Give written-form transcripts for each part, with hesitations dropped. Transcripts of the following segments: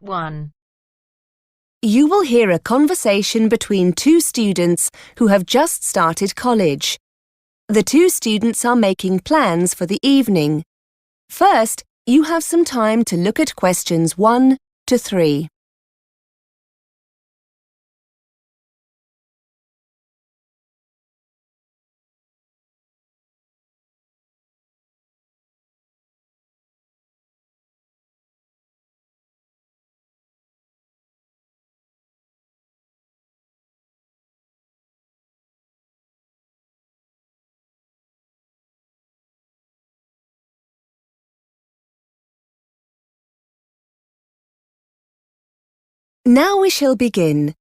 1. You will hear a conversation between two students who have just started college. The two students are making plans for the evening. First, you have some time to look at questions 1 to 3. Now we shall begin.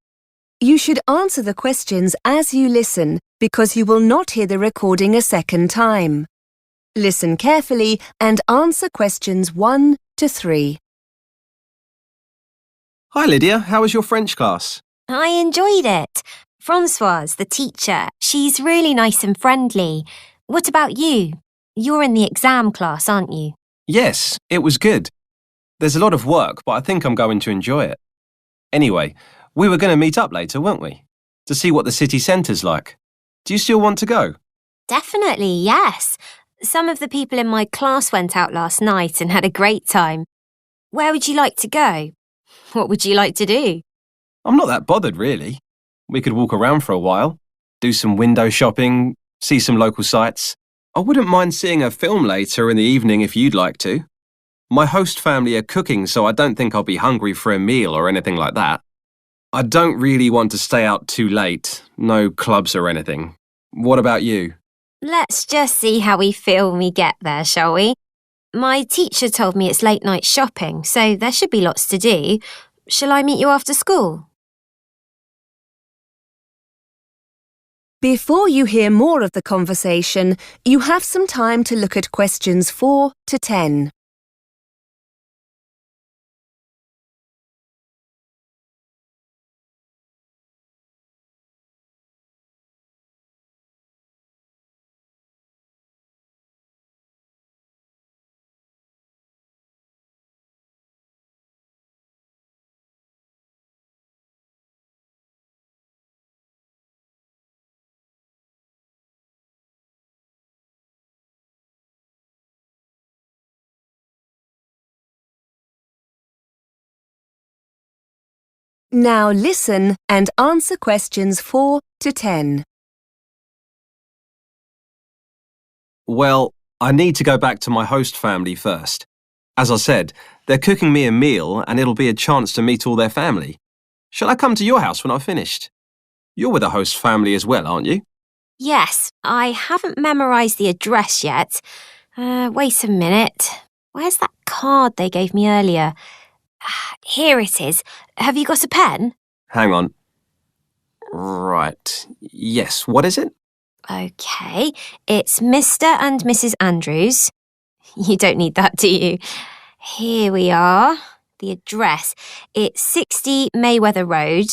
You should answer the questions as you listen because you will not hear the recording a second time. Listen carefully and answer questions 1 to 3. Hi Lydia, how was your French class? I enjoyed it. Francoise, the teacher, she's really nice and friendly. What about you? You're in the exam class, aren't you? Yes, it was good. There's a lot of work, but I think I'm going to enjoy it. Anyway, we were going to meet up later, weren't we? To see what the city centre's like. Do you still want to go? Definitely, yes. Some of the people in my class went out last night and had a great time. Where would you like to go? What would you like to do? I'm not that bothered, really. We could walk around for a while, do some window shopping, see some local sights. I wouldn't mind seeing a film later in the evening if you'd like to. My host family are cooking, so I don't think I'll be hungry for a meal or anything like that. I don't really want to stay out too late, no clubs or anything. What about you? Let's just see how we feel when we get there, shall we? My teacher told me it's late night shopping, so there should be lots to do. Shall I meet you after school? Before you hear more of the conversation, you have some time to look at questions 4 to 10. Now listen and answer questions 4 to 10. Well, I need to go back to my host family first. As I said, they're cooking me a meal and it'll be a chance to meet all their family. Shall I come to your house when I've finished? You're with the host family as well, aren't you? Yes, I haven't memorised the address yet. Wait a minute. Where's that card they gave me earlier? Here it is. Have you got a pen? Hang on. Right. Yes, what is it? OK, it's Mr. and Mrs. Andrews. You don't need that, do you? Here we are. The address. It's 60 Mayweather Road.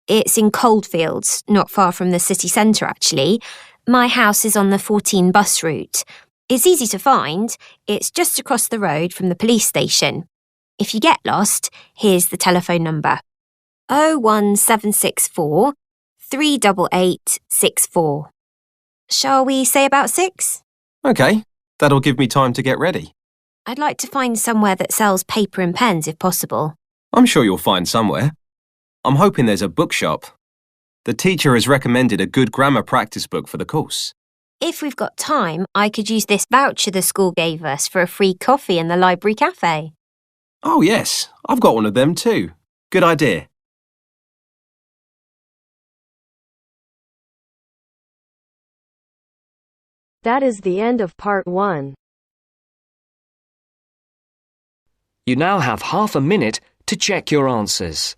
It's in Coldfields, not far from the city centre, actually. My house is on the 14 bus route. It's easy to find. It's just across the road from the police station. If you get lost, here's the telephone number. 01764 38864. Shall we say about 6? OK, that'll give me time to get ready. I'd like to find somewhere that sells paper and pens if possible. I'm sure you'll find somewhere. I'm hoping there's a bookshop. The teacher has recommended a good grammar practice book for the course. If we've got time, I could use this voucher the school gave us for a free coffee in the library cafe. Oh yes, I've got one of them too. Good idea. That is the end of part 1. You now have half a minute to check your answers.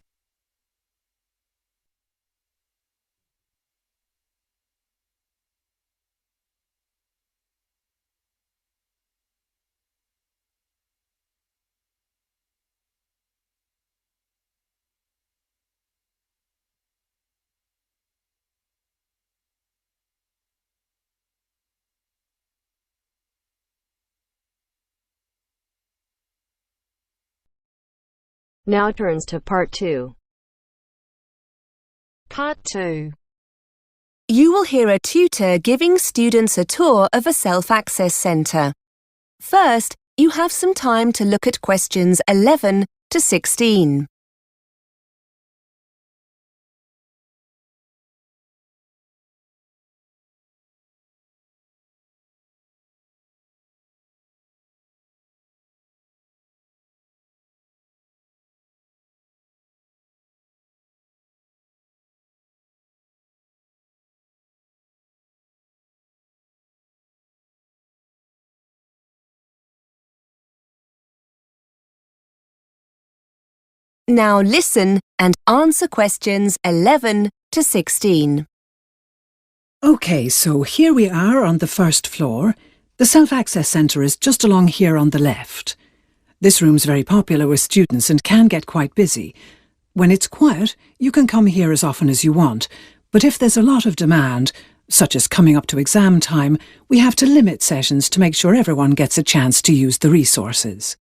Now turns to part 2. Part 2. You will hear a tutor giving students a tour of a self-access centre. First, you have some time to look at questions 11 to 16. Now listen and answer questions 11 to 16. OK, so here we are on the first floor. The self-access centre is just along here on the left. This room's very popular with students and can get quite busy. When it's quiet, you can come here as often as you want, but if there's a lot of demand, such as coming up to exam time, we have to limit sessions to make sure everyone gets a chance to use the resources.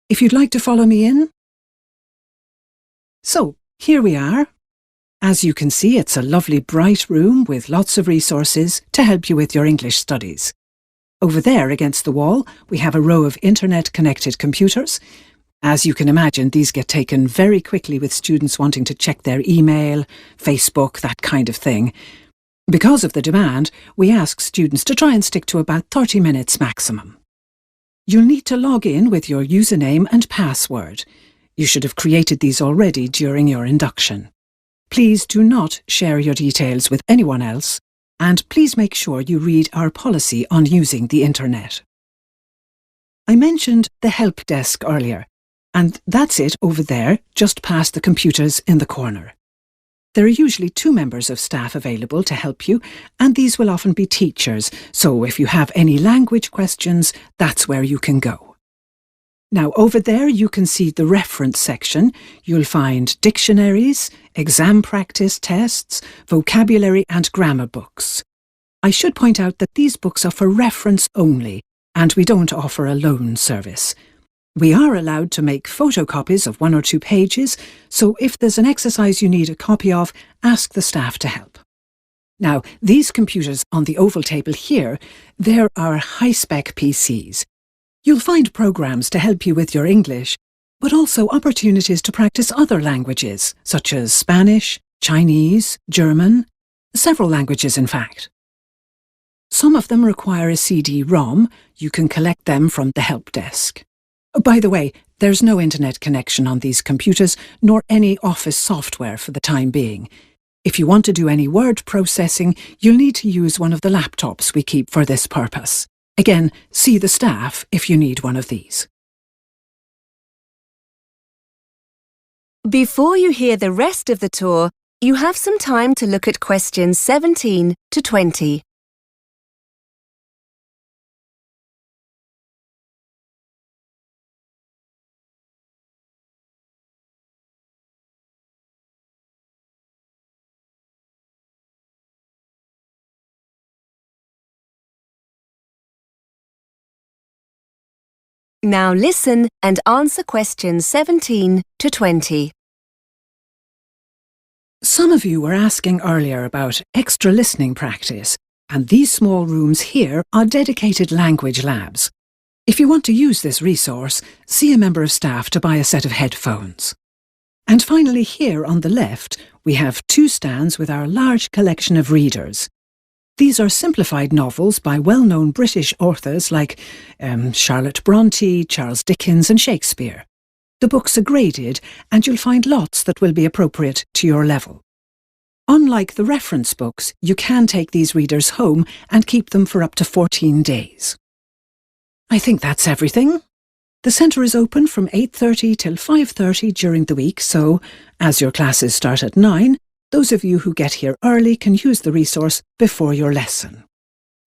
If you'd like to follow me in. So, here we are. As you can see, it's a lovely bright room with lots of resources to help you with your English studies. Over there against the wall, we have a row of internet-connected computers. As you can imagine, these get taken very quickly with students wanting to check their email, Facebook, that kind of thing. Because of the demand, we ask students to try and stick to about 30 minutes maximum. You'll need to log in with your username and password. You should have created these already during your induction. Please do not share your details with anyone else, and please make sure you read our policy on using the internet. I mentioned the help desk earlier, and that's it over there, just past the computers in the corner. There are usually 2 members of staff available to help you, and these will often be teachers, so if you have any language questions, that's where you can go. Now, over there you can see the reference section. You'll find dictionaries, exam practice tests, vocabulary and grammar books. I should point out that these books are for reference only, and we don't offer a loan service. We are allowed to make photocopies of 1 or 2 pages, so if there's an exercise you need a copy of, ask the staff to help. Now, these computers on the oval table here, they're our high-spec PCs. You'll find programs to help you with your English, but also opportunities to practice other languages, such as Spanish, Chinese, German, several languages in fact. Some of them require a CD-ROM. You can collect them from the help desk. By the way, there's no internet connection on these computers, nor any office software for the time being. If you want to do any word processing, you'll need to use one of the laptops we keep for this purpose. Again, see the staff if you need one of these. Before you hear the rest of the tour, you have some time to look at questions 17 to 20. Now listen and answer questions 17 to 20. Some of you were asking earlier about extra listening practice, and these small rooms here are dedicated language labs. If you want to use this resource, see a member of staff to buy a set of headphones. And finally, here on the left, we have 2 stands with our large collection of readers. These are simplified novels by well-known British authors like Charlotte Bronte, Charles Dickens and Shakespeare. The books are graded, and you'll find lots that will be appropriate to your level. Unlike the reference books, you can take these readers home and keep them for up to 14 days. I think that's everything. The centre is open from 8:30 till 5:30 during the week, so as your classes start at 9, those of you who get here early can use the resource before your lesson.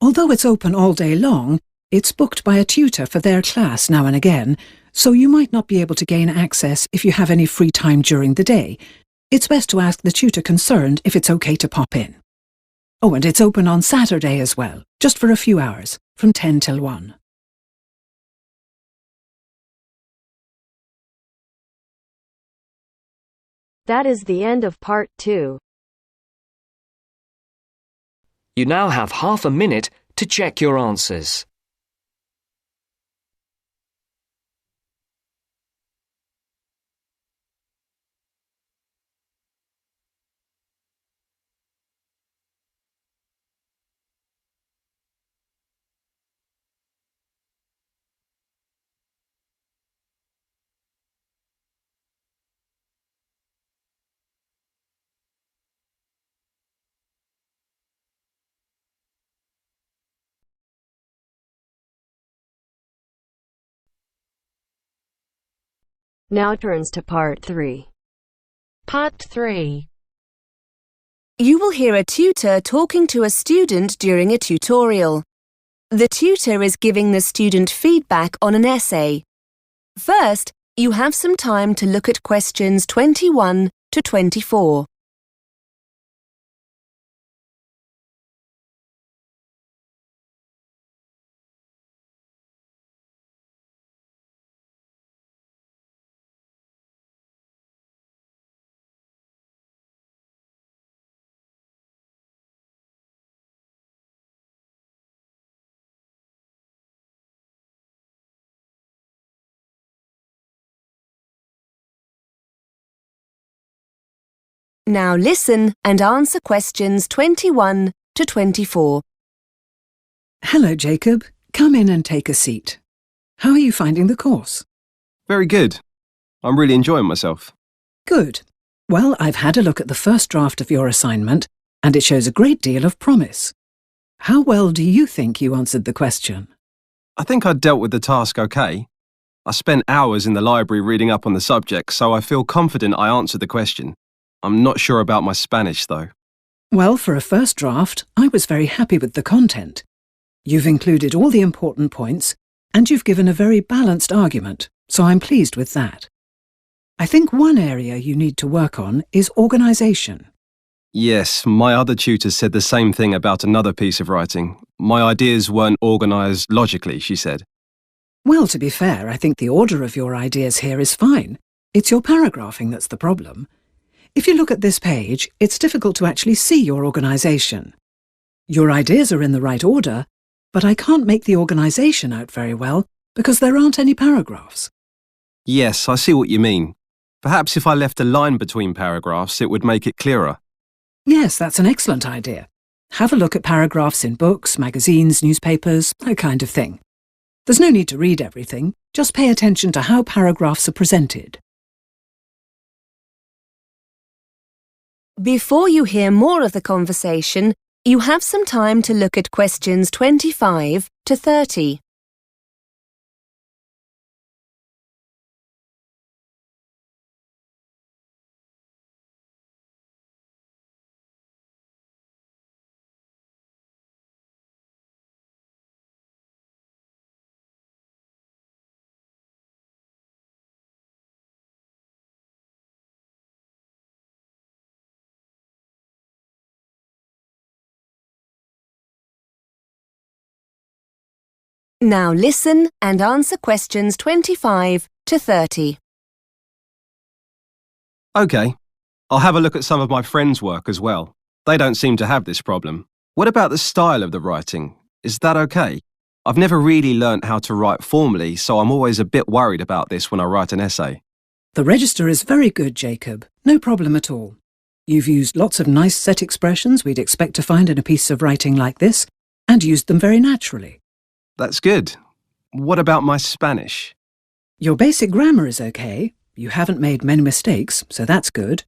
Although it's open all day long, it's booked by a tutor for their class now and again, so you might not be able to gain access if you have any free time during the day. It's best to ask the tutor concerned if it's okay to pop in. Oh, and it's open on Saturday as well, just for a few hours, from 10 till 1. That is the end of part 2. You now have half a minute to check your answers. Now turns to part 3. Part 3. You will hear a tutor talking to a student during a tutorial. The tutor is giving the student feedback on an essay. First, you have some time to look at questions 21 to 24. Now listen and answer questions 21 to 24. Hello, Jacob. Come in and take a seat. How are you finding the course? Very good. I'm really enjoying myself. Good. Well, I've had a look at the first draft of your assignment, and it shows a great deal of promise. How well do you think you answered the question? I think I dealt with the task okay. I spent hours in the library reading up on the subject, so I feel confident I answered the question. I'm not sure about my Spanish, though. Well, for a first draft, I was very happy with the content. You've included all the important points, and you've given a very balanced argument, so I'm pleased with that. I think one area you need to work on is organisation. Yes, my other tutor said the same thing about another piece of writing. My ideas weren't organised logically, she said. Well, to be fair, I think the order of your ideas here is fine. It's your paragraphing that's the problem. If you look at this page, it's difficult to actually see your organisation. Your ideas are in the right order, but I can't make the organisation out very well because there aren't any paragraphs. Yes, I see what you mean. Perhaps if I left a line between paragraphs, it would make it clearer. Yes, that's an excellent idea. Have a look at paragraphs in books, magazines, newspapers, that kind of thing. There's no need to read everything, just pay attention to how paragraphs are presented. Before you hear more of the conversation, you have some time to look at questions 25 to 30. Now listen and answer questions 25 to 30. OK. I'll have a look at some of my friends' work as well. They don't seem to have this problem. What about the style of the writing? Is that OK? I've never really learnt how to write formally, so I'm always a bit worried about this when I write an essay. The register is very good, Jacob. No problem at all. You've used lots of nice set expressions we'd expect to find in a piece of writing like this, and used them very naturally. That's good. What about my Spanish? Your basic grammar is okay. You haven't made many mistakes, so that's good.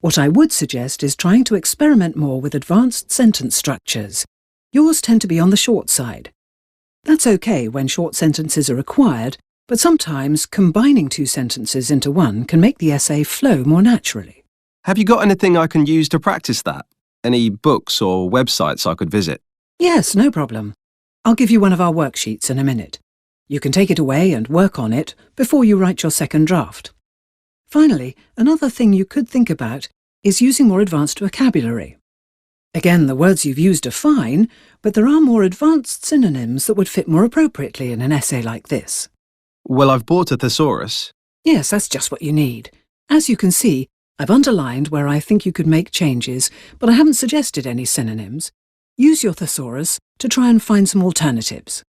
What I would suggest is trying to experiment more with advanced sentence structures. Yours tend to be on the short side. That's okay when short sentences are required, but sometimes combining two sentences into one can make the essay flow more naturally. Have you got anything I can use to practice that? Any books or websites I could visit? Yes, no problem. I'll give you one of our worksheets in a minute. You can take it away and work on it before you write your second draft. Finally, another thing you could think about is using more advanced vocabulary. Again, the words you've used are fine, but there are more advanced synonyms that would fit more appropriately in an essay like this. Well, I've bought a thesaurus. Yes, that's just what you need. As you can see, I've underlined where I think you could make changes, but I haven't suggested any synonyms. Use your thesaurus to try and find some alternatives.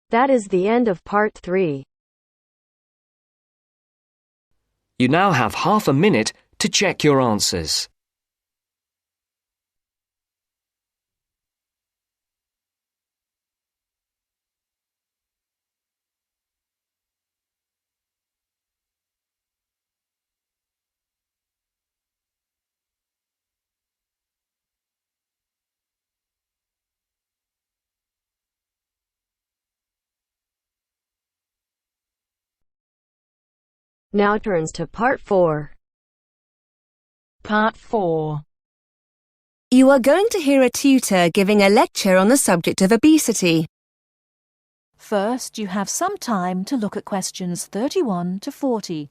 That is the end of part 3. You now have half a minute to check your answers. Now turns to part 4. Part 4. You are going to hear a tutor giving a lecture on the subject of obesity. First, you have some time to look at questions 31 to 40.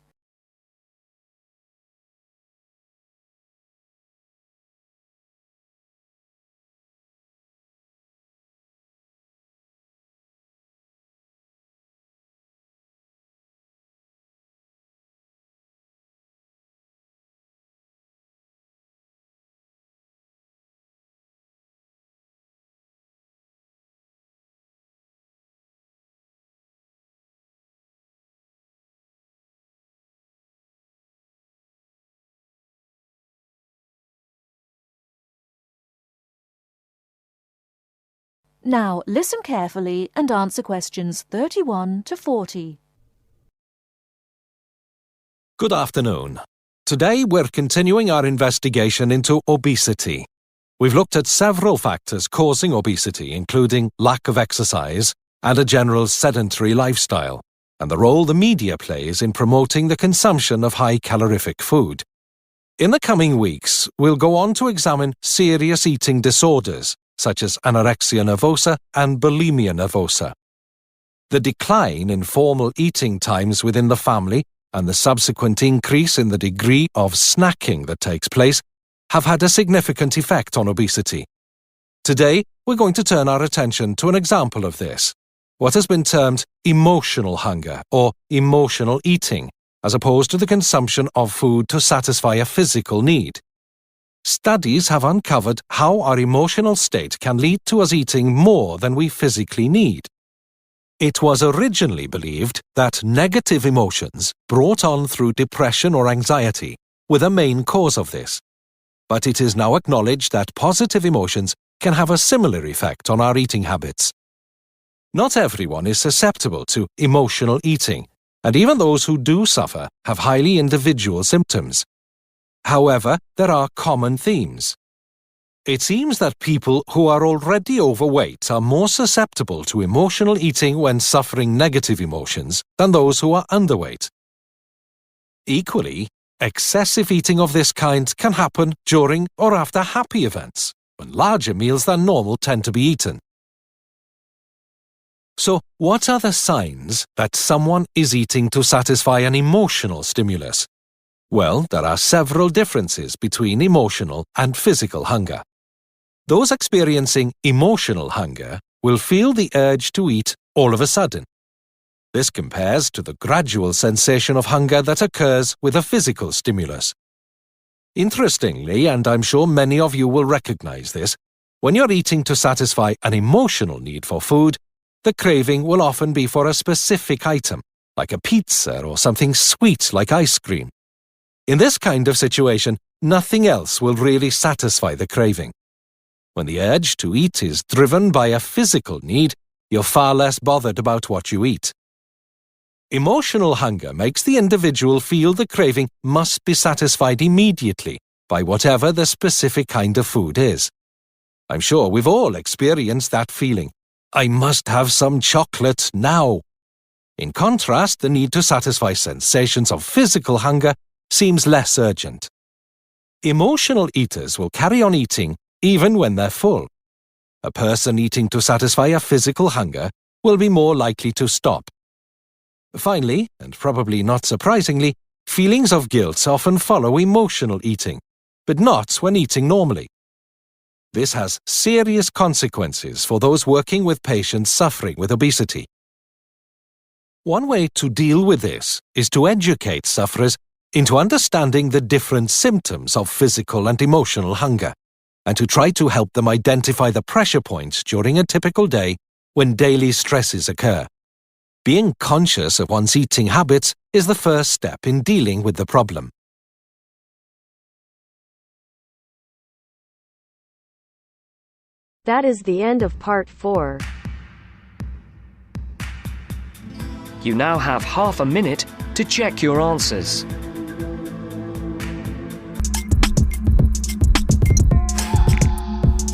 Now, listen carefully and answer questions 31 to 40. Good afternoon. Today we're continuing our investigation into obesity. We've looked at several factors causing obesity, including lack of exercise and a general sedentary lifestyle, and the role the media plays in promoting the consumption of high calorific food. In the coming weeks, we'll go on to examine serious eating disorders, such as anorexia nervosa and bulimia nervosa. The decline in formal eating times within the family and the subsequent increase in the degree of snacking that takes place have had a significant effect on obesity. Today, we're going to turn our attention to an example of this, what has been termed emotional hunger or emotional eating, as opposed to the consumption of food to satisfy a physical need. Studies have uncovered how our emotional state can lead to us eating more than we physically need. It was originally believed that negative emotions brought on through depression or anxiety were the main cause of this. But it is now acknowledged that positive emotions can have a similar effect on our eating habits. Not everyone is susceptible to emotional eating, and even those who do suffer have highly individual symptoms. However, there are common themes. It seems that people who are already overweight are more susceptible to emotional eating when suffering negative emotions than those who are underweight. Equally, excessive eating of this kind can happen during or after happy events, when larger meals than normal tend to be eaten. So, what are the signs that someone is eating to satisfy an emotional stimulus? Well, there are several differences between emotional and physical hunger. Those experiencing emotional hunger will feel the urge to eat all of a sudden. This compares to the gradual sensation of hunger that occurs with a physical stimulus. Interestingly, and I'm sure many of you will recognize this, when you're eating to satisfy an emotional need for food, the craving will often be for a specific item, like a pizza or something sweet like ice cream. In this kind of situation, nothing else will really satisfy the craving. When the urge to eat is driven by a physical need, you're far less bothered about what you eat. Emotional hunger makes the individual feel the craving must be satisfied immediately by whatever the specific kind of food is. I'm sure we've all experienced that feeling. I must have some chocolate now. In contrast, the need to satisfy sensations of physical hunger seems less urgent. Emotional eaters will carry on eating even when they're full. A person eating to satisfy a physical hunger will be more likely to stop. Finally, and probably not surprisingly, feelings of guilt often follow emotional eating, but not when eating normally. This has serious consequences for those working with patients suffering with obesity. One way to deal with this is to educate sufferers into understanding the different symptoms of physical and emotional hunger, and to try to help them identify the pressure points during a typical day when daily stresses occur. Being conscious of one's eating habits is the first step in dealing with the problem. That is the end of part 4. You now have half a minute to check your answers.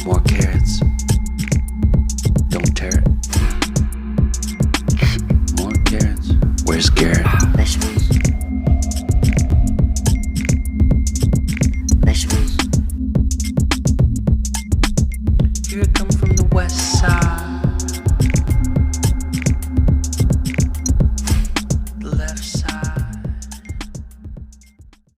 More carrots. Don't tear it. More carrots. Where's Garrett? Vegetables. Vegetables. Here I come from the west side.